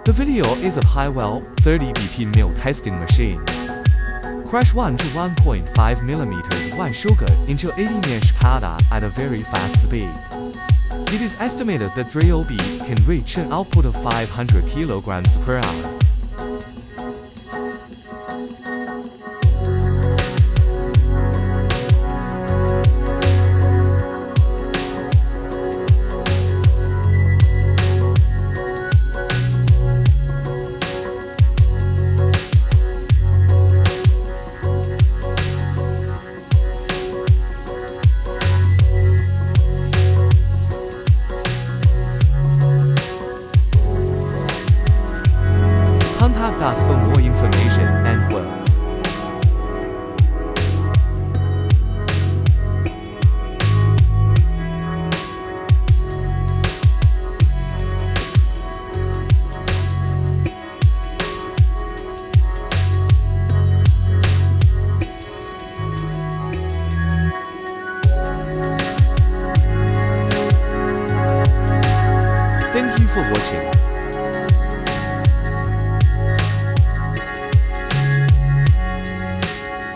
The video is of Hywell 30 BP mill testing machine. Crush 1 to 1.5 mm white sugar into 18-inch powder at a very fast speed. It is estimated that 3OB can reach an output of 500 kilograms per hour. Contact us for more information and words. Thank you for watching.